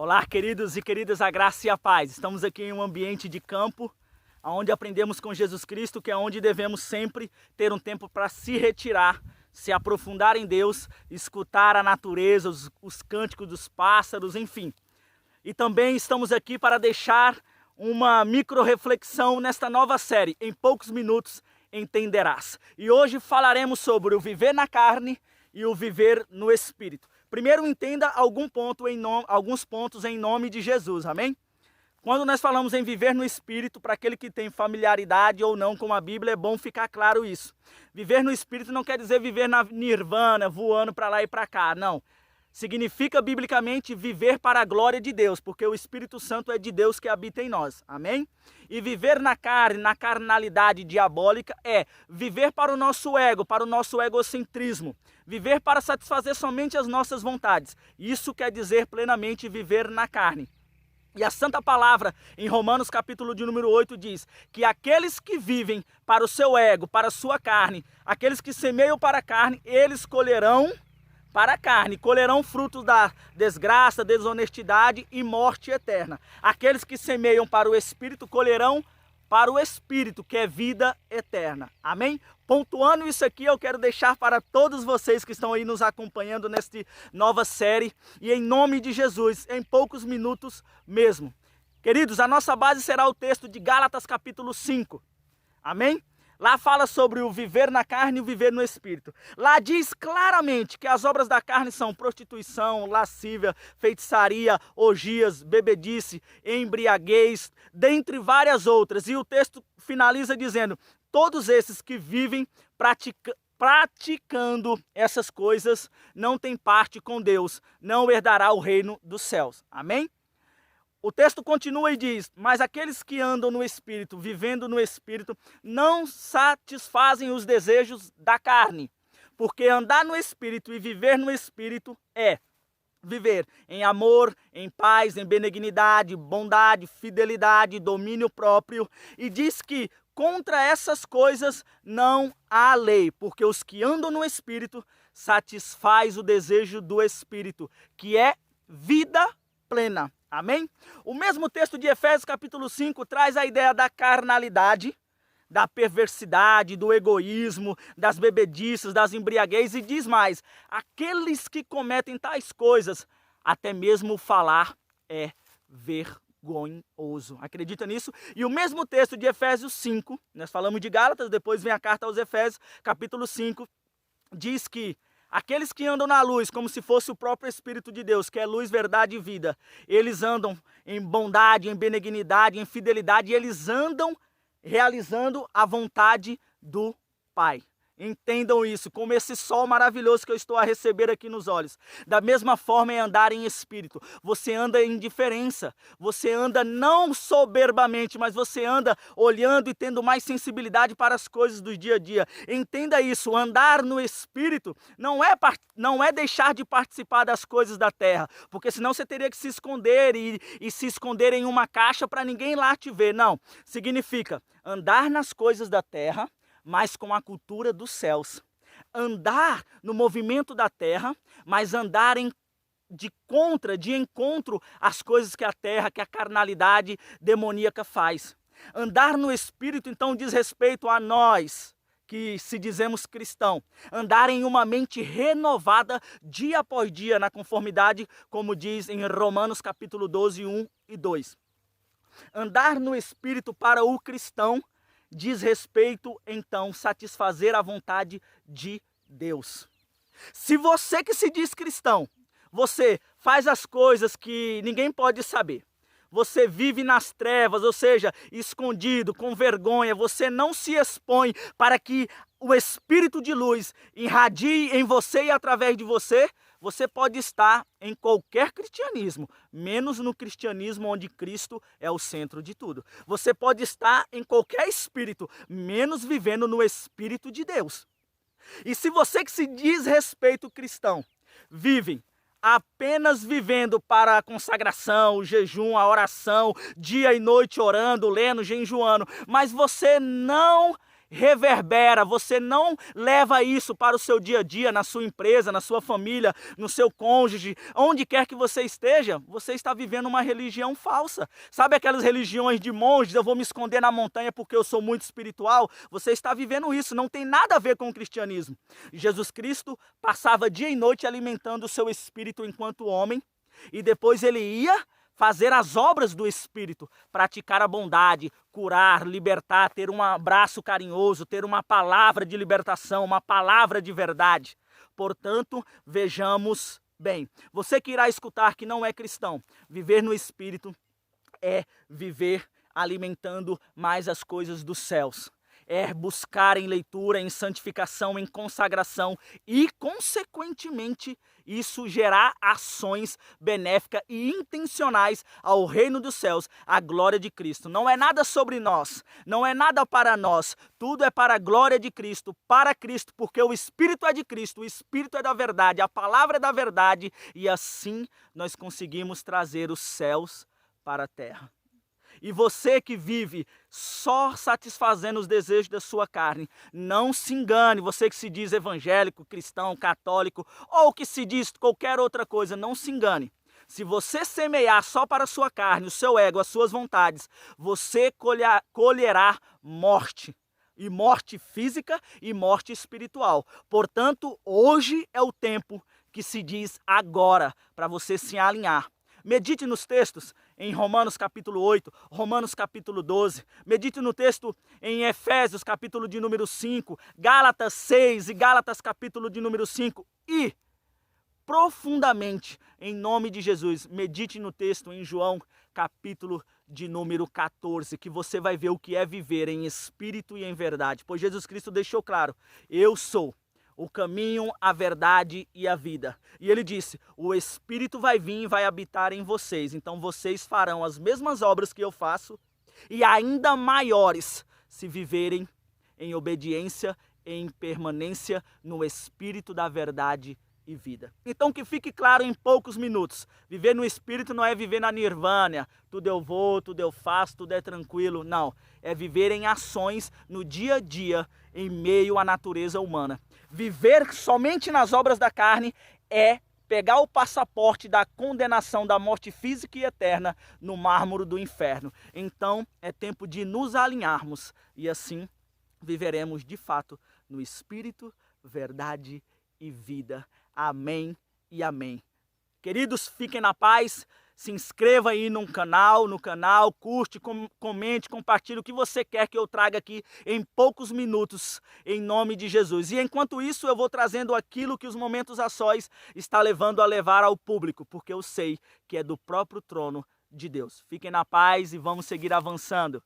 Olá, queridos e queridas, a graça e a paz. Estamos aqui em um ambiente de campo, onde aprendemos com Jesus Cristo, que é onde devemos sempre ter um tempo para se retirar, se aprofundar em Deus, escutar a natureza, os cânticos dos pássaros, enfim. E também estamos aqui para deixar uma micro-reflexão nesta nova série, Em Poucos Minutos Entenderás. E hoje falaremos sobre o viver na carne e o viver no Espírito. Primeiro, entenda alguns pontos em nome de Jesus, amém? Quando nós falamos em viver no Espírito, para aquele que tem familiaridade ou não com a Bíblia, é bom ficar claro isso. Viver no Espírito não quer dizer viver na nirvana, voando para lá e para cá, não. Significa, biblicamente, viver para a glória de Deus, porque o Espírito Santo é de Deus que habita em nós, amém? E viver na carne, na carnalidade diabólica, é viver para o nosso ego, para o nosso egocentrismo. Viver para satisfazer somente as nossas vontades. Isso quer dizer plenamente viver na carne. E a Santa Palavra, em Romanos capítulo de número 8, diz que aqueles que vivem para o seu ego, para a sua carne, aqueles que semeiam para a carne, eles colherão para a carne, colherão frutos da desgraça, desonestidade e morte eterna. Aqueles que semeiam para o Espírito, colherão para o Espírito, que é vida eterna. Amém? Pontuando isso aqui, eu quero deixar para todos vocês que estão aí nos acompanhando nesta nova série, e em nome de Jesus, em poucos minutos mesmo. Queridos, a nossa base será o texto de Gálatas capítulo 5. Amém? Lá fala sobre o viver na carne e o viver no Espírito. Lá diz claramente que as obras da carne são prostituição, lascívia, feitiçaria, orgias, bebedice, embriaguez, dentre várias outras. E o texto finaliza dizendo: todos esses que vivem praticando essas coisas não têm parte com Deus, não herdará o reino dos céus. Amém? O texto continua e diz: mas aqueles que andam no Espírito, vivendo no Espírito, não satisfazem os desejos da carne. Porque andar no Espírito e viver no Espírito é viver em amor, em paz, em benignidade, bondade, fidelidade, domínio próprio. E diz que contra essas coisas não há lei, porque os que andam no Espírito satisfaz o desejo do Espírito, que é vida plena. Amém? O mesmo texto de Efésios capítulo 5 traz a ideia da carnalidade, da perversidade, do egoísmo, das bebedices, das embriaguez, e diz mais: aqueles que cometem tais coisas, até mesmo falar é vergonhoso. Acredita nisso? E o mesmo texto de Efésios 5, nós falamos de Gálatas, depois vem a carta aos Efésios, capítulo 5, diz que aqueles que andam na luz, como se fosse o próprio Espírito de Deus, que é luz, verdade e vida, eles andam em bondade, em benignidade, em fidelidade, e eles andam realizando a vontade do Pai. Entendam isso, como esse sol maravilhoso que eu estou a receber aqui nos olhos. Da mesma forma é andar em espírito. Você anda em diferença. Você anda não soberbamente, mas você anda olhando e tendo mais sensibilidade para as coisas do dia a dia. Entenda isso, andar no espírito não é deixar de participar das coisas da terra. Porque senão você teria que se esconder e se esconder em uma caixa para ninguém lá te ver. Não, significa andar nas coisas da terra, mas com a cultura dos céus. Andar no movimento da terra, mas andar de encontro às coisas que a terra, que a carnalidade demoníaca faz. Andar no Espírito, então, diz respeito a nós, que se dizemos cristão. Andar em uma mente renovada dia após dia, na conformidade, como diz em Romanos capítulo 12, 1 e 2. Andar no Espírito para o cristão diz respeito, então, satisfazer a vontade de Deus. Se você que se diz cristão, você faz as coisas que ninguém pode saber, você vive nas trevas, ou seja, escondido, com vergonha, você não se expõe para que o Espírito de luz irradie em você e através de você, você pode estar em qualquer cristianismo, menos no cristianismo onde Cristo é o centro de tudo. Você pode estar em qualquer espírito, menos vivendo no Espírito de Deus. E se você que se diz respeito cristão, vive apenas vivendo para a consagração, o jejum, a oração, dia e noite orando, lendo, jejuando, mas você não reverbera, você não leva isso para o seu dia a dia, na sua empresa, na sua família, no seu cônjuge, onde quer que você esteja, você está vivendo uma religião falsa. Sabe aquelas religiões de monges, eu vou me esconder na montanha porque eu sou muito espiritual? Você está vivendo isso, não tem nada a ver com o cristianismo. Jesus Cristo passava dia e noite alimentando o seu espírito enquanto homem, e depois ele ia fazer as obras do Espírito, praticar a bondade, curar, libertar, ter um abraço carinhoso, ter uma palavra de libertação, uma palavra de verdade. Portanto, vejamos bem, você que irá escutar que não é cristão, viver no Espírito é viver alimentando mais as coisas dos céus. É buscar em leitura, em santificação, em consagração e, consequentemente, isso gerar ações benéficas e intencionais ao reino dos céus, à glória de Cristo. Não é nada sobre nós, não é nada para nós, tudo é para a glória de Cristo, para Cristo, porque o Espírito é de Cristo, o Espírito é da verdade, a palavra é da verdade, e assim nós conseguimos trazer os céus para a terra. E você que vive só satisfazendo os desejos da sua carne, não se engane, você que se diz evangélico, cristão, católico, ou que se diz qualquer outra coisa, não se engane. Se você semear só para a sua carne, o seu ego, as suas vontades, você colherá morte. E morte física e morte espiritual. Portanto, hoje é o tempo que se diz agora, para você se alinhar. Medite nos textos em Romanos capítulo 8, Romanos capítulo 12. Medite no texto em Efésios capítulo de número 5, Gálatas 6 e Gálatas capítulo de número 5. E, profundamente, em nome de Jesus, medite no texto em João capítulo de número 14, que você vai ver o que é viver em espírito e em verdade. Pois Jesus Cristo deixou claro, eu sou o caminho, a verdade e a vida. E ele disse, o Espírito vai vir e vai habitar em vocês. Então vocês farão as mesmas obras que eu faço e ainda maiores se viverem em obediência, em permanência no Espírito da verdade e vida. Então que fique claro em poucos minutos, viver no Espírito não é viver na nirvânia, tudo eu vou, tudo eu faço, tudo é tranquilo, não. É viver em ações no dia a dia, em meio à natureza humana. Viver somente nas obras da carne é pegar o passaporte da condenação da morte física e eterna no mármore do inferno. Então é tempo de nos alinharmos e assim viveremos de fato no Espírito, verdade e vida. Amém e amém. Queridos, fiquem na paz. Se inscreva aí no canal, curte, comente, compartilhe o que você quer que eu traga aqui em poucos minutos, em nome de Jesus. E enquanto isso, eu vou trazendo aquilo que os Momentos a Sós está levando a levar ao público, porque eu sei que é do próprio trono de Deus. Fiquem na paz e vamos seguir avançando.